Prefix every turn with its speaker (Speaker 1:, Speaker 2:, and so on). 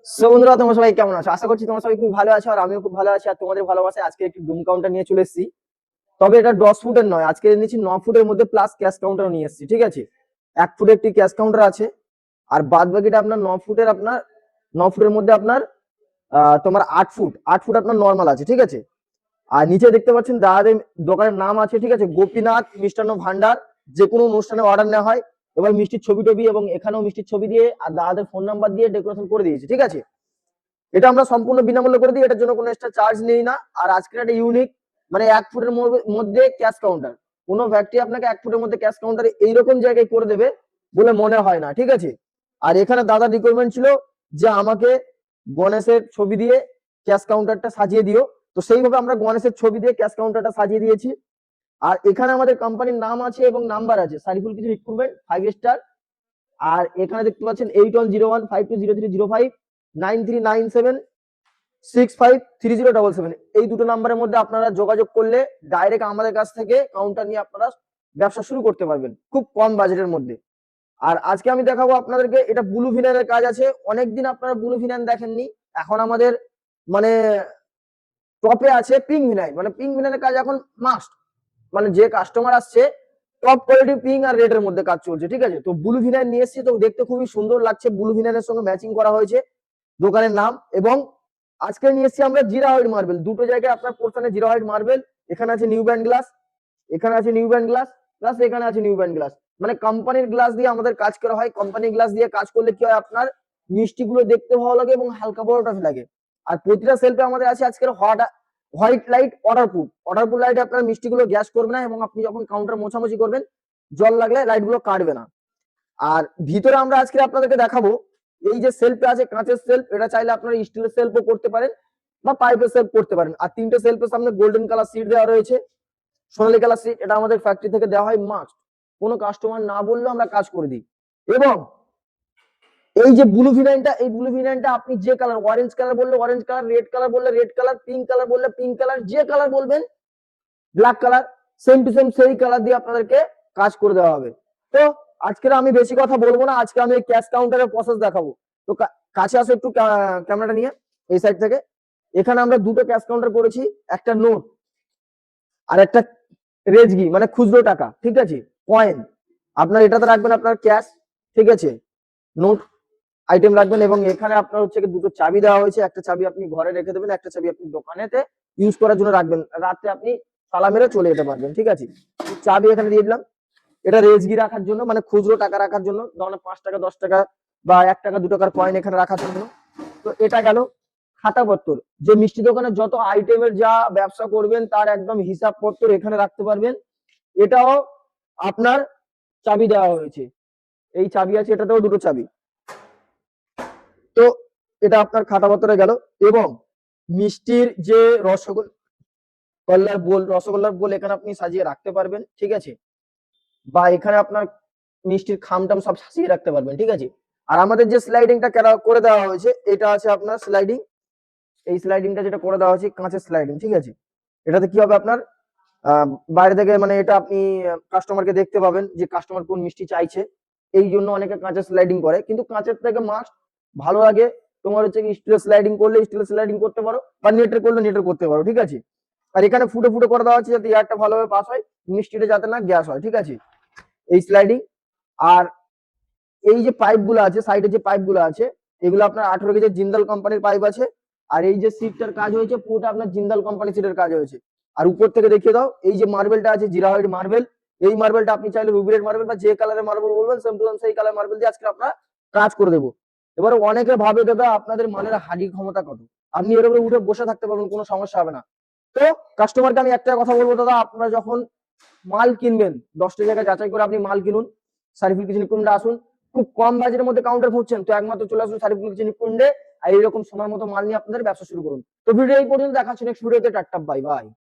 Speaker 1: So বন্ধুরা, তোমরা সবাই কেমন আছো? আশা করছি তোমরা সবাই খুব ভালো আছো, আর আমিও খুব ভালো আছি। আর তোমাদের ভালোবাসায় আজকে একটি ডুম কাউন্টার নিয়ে চলে এসেছি। তবে এটা 10 ফুটের নয়, আজকে এনেছি 9 ফুটের মধ্যে প্লাস ক্যাশ কাউন্টার নিয়ে এসেছি। ঠিক আছে, 1 ফুটে একটি ক্যাশ কাউন্টার আছে, আর বাদ বাকিটা আপনার 9 ফুটের। আপনার 9 ফুটের মধ্যে আপনার তোমার 8 ফুট 8 ফুট আপনার নর্মাল আছে। ঠিক আছে, আর নিচে দেখতে পাচ্ছেন দাদাদের দোকানের নাম আছে। ঠিক আছে, গোপীনাথ মিষ্টান্ন ভান্ডার। যে কোনো অনুষ্ঠানে অর্ডার নেওয়া হয়। এবার মিষ্টির ছবি টবি এবং এখানেও মিষ্টির ছবি দিয়ে আর দাদাদের ফোন নাম্বার দিয়ে ডেকোরেশন করে দিয়েছে। ঠিক আছে, এটা আমরা সম্পূর্ণ বিনামূল্যে করে দিই, এটার জন্য কোনো এক্সট্রা চার্জ নেই না। আর আজকের একটা ইউনিক, মানে 1 ফুটের মধ্যে ক্যাশ কাউন্টার। কোনো ব্যক্তি আপনাকে 1 ফুটের মধ্যে ক্যাশ কাউন্টার এইরকম জায়গায় করে দেবে বলে মনে হয় না। ঠিক আছে, আর এখানে দাদা রিকোয়ারমেন্ট ছিল যে আমাকে গণেশের ছবি দিয়ে ক্যাশ কাউন্টারটা সাজিয়ে দিও। তো সেইভাবে আমরা গণেশের ছবি দিয়ে ক্যাশ কাউন্টারটা সাজিয়ে দিয়েছি। আর এখানে আমাদের কোম্পানির নাম আছে এবং নাম্বার আছে, সারিফুল কিছু রিক্রুটমেন্ট 5 স্টার। আর এখানে দেখতে পাচ্ছেন 8101520305 9397653077। এই দুটো নাম্বারের মধ্যে আপনারা যোগাযোগ করলে ডাইরেক্ট আমাদের কাছ থেকে কাউন্টার নিয়ে আপনারা ব্যবসা শুরু করতে পারবেন খুব কম বাজেটের মধ্যে। আর আজকে আমি দেখাবো আপনাদেরকে, এটা ব্লু ভিনানের কাজ আছে। অনেকদিন আপনারা ব্লু ভিনান দেখেননি, এখন আমাদের মানে টপে আছে পিঙ্ক ভিনাইন। মানে পিঙ্ক ভিনানের কাজ এখন মাস্ট, মানে যে কাস্টমার আসছে টপ কোয়ালিটি পিঙ্ক আর রেড এর মধ্যে কাজ চলছে। ঠিক আছে, তো ব্লু ভিনাইন নিয়ে এসেছি, তো দেখতে খুবই সুন্দর লাগছে। ব্লু ভিনাইনের সঙ্গে ম্যাচিং করা হয়েছে দোকানের নাম। এবং আজকে নিয়ে এসেছি আমরা জিরা হোয়াইট মার্বেল। দুটো জায়গায় আপনার পোর্শনে জিরা হোয়াইট মার্বেল। এখানে আছে নিউ ব্যান্ড গ্লাস, এখানে আছে নিউ ব্যান্ড গ্লাস, প্লাস এখানে আছে নিউ ব্যান্ড গ্লাস। মানে কোম্পানির গ্লাস দিয়ে আমাদের কাজ করা হয়। কোম্পানির গ্লাস দিয়ে কাজ করলে কি হয়, আপনার মিষ্টিগুলো দেখতে ভালো লাগে এবং হালকা বড়টা লাগে। আর প্রতিটা সেলফে আমাদের আছে আজকের হোয়াইট লাইট অর্ডারপুর লাইট। আপনার মিষ্টিগুলো গ্যাস করবে না এবং আপনি যখন কাউন্টার মোছামুছি করবেন জল লাগলে লাইট গুলো কাটবে না। আর ভিতরে আমরা আজকে আপনাদেরকে দেখাবো, এই যে সেলফে আছে কাঁচের সেলফ, এটা চাইলে আপনারা স্টিলের সেলফও করতে পারেন বা পাইপের সেলফ করতে পারেন। আর 3টে সেলফের সামনে গোল্ডেন কালার সিট দেওয়া রয়েছে, সোনালী কালার সিট। এটা আমাদের ফ্যাক্টরি থেকে দেওয়া হয় মাস্ট, কোনো কাস্টমার না বললেও আমরা কাজ করে দিই। এবং এই যে ব্লু ভিনাইনটা, এই ব্লু ভিনাইনটা আপনি যে কালার, অরেঞ্জ কালার বললে অরেঞ্জ কালার, রেড কালার বললে রেড কালার, পিঙ্ক কালার বললে পিঙ্ক কালার, যে কালার বলবেন, black colour, same to same সেই কালার দিয়ে আপনাদেরকে কাজ করে দেওয়া হবে। তো আজকে আমি বেশি কথা বলবো না, আজকে আমি ক্যাশ কাউন্টারের প্রসেস দেখাবো। তো কাছে আসো একটু ক্যামেরাটা নিয়ে এই সাইড থেকে। এখানে আমরা দুটো ক্যাশ কাউন্টার করেছি, একটা নোট আর একটা রেজগি, মানে খুচরো টাকা। ঠিক আছে, কয়েন আপনার এটাতে রাখবেন, আপনার ক্যাশ। ঠিক আছে, নোট আইটেম রাখবেন। এবং এখানে আপনার হচ্ছে দুটো চাবি দেওয়া হয়েছে, একটা চাবি আপনি ঘরে রেখে দেবেন, একটা চাবি আপনি দোকানেতে ইউজ করার জন্য রাখবেন, রাতে আপনি তালা মেরে চলে যেতে পারবেন। ঠিক আছে, চাবি এখানে দিয়ে দিলাম। এটা রেজগি রাখার জন্য, মানে খুচরো টাকা রাখার জন্য, ধরেন 5 টাকা 10 টাকা বা 1 টাকা 2 টাকার কয়েন এখানে রাখার জন্য। তো এটা গেল খাতাপত্র, যে মিষ্টি দোকানে যত আইটেমের যা ব্যবসা করবেন তার একদম হিসাবপত্র এখানে রাখতে পারবেন। এটাও আপনার চাবি দেওয়া হয়েছে, এই চাবি আছে, এটাতেও দুটো চাবি। তো এটা আপনার খাতাপত্রে গেল। এবং মিষ্টির যে রসগোল্লার বোল এখানে আপনি সাজিয়ে রাখতে পারবেন। ঠিক আছে, বা এখানে আপনার মিষ্টির খামটাম সব সাজিয়ে রাখতে পারবেন। ঠিক আছে, আর আমাদের যে স্লাইডিংটা করে দেওয়া হয়েছে, এটা আছে আপনার স্লাইডিং। এই স্লাইডিংটা যেটা করে দেওয়া হয়েছে কাঁচের স্লাইডিং। ঠিক আছে, এটাতে কি হবে, আপনার বাইরে থেকে, মানে এটা আপনি কাস্টমারকে দেখতে পাবেন যে কাস্টমার কোন মিষ্টি চাইছে। এই জন্য অনেকে কাঁচের স্লাইডিং করে, কিন্তু কাঁচের থেকে মাস্ট ভালো লাগে তোমার হচ্ছে কি স্টিলের স্লাইডিং করলে স্টিলের স্লাইডিং করতে পারো, বা নেটের করলে নেটের করতে পারো। ঠিক আছে, আর এখানে ফুটে ফুটে করে দেওয়া হচ্ছে যাতে এয়ারটা ভালোভাবে পাস হয়, মিষ্টিটা যাতে না গ্যাস হয়। ঠিক আছে, এই স্লাইডিং। আর এই যে পাইপ গুলো আছে, সাইডে যে পাইপ গুলো আছে, এগুলো আপনার 18 কেজি জিন্দাল কোম্পানির পাইপ আছে। আর এই যে সিটটার কাজ হয়েছে পুরোটা আপনার জিন্দাল কোম্পানি সিটের কাজ হয়েছে। আর উপর থেকে দেখিয়ে দাও, এই যে মার্বেলটা আছে জিরা হোয়াইট মার্বেল, এই মার্বেলটা আপনি চাইলে রুবি রেড মার্বেল বা যে কালারের মার্বেল বলবেন সেম টু সেম সেই কালার মার্বেল দিয়ে আজকে আমরা কাজ করে দেবো। এবার অনেকে ভাবে দাদা আপনাদের মালের হাজির ক্ষমতা কত, আপনি এর উপরে উঠে বসে থাকতে পারবেন, কোনো সমস্যা হবে না। তো কাস্টমারকে আমি একটা কথা বলবো, দাদা আপনারা যখন মাল কিনবেন 10টা জায়গায় যাচাই করে আপনি মাল কিনুন। সারিফুল কিচেন নিকুঞ্জে আসুন, খুব কম বাজেটের মধ্যে কাউন্টার খুঁজছেন তো একমাত্র চলে আসুন সারিফুল কিচেন নিকুঞ্জে। আর এইরকম সময় মতো মাল নিয়ে আপনাদের ব্যবসা শুরু করুন। তো ভিডিও এই পর্যন্ত, দেখা হচ্ছে নেক্সট ভিডিওতে। Tata, bye bye.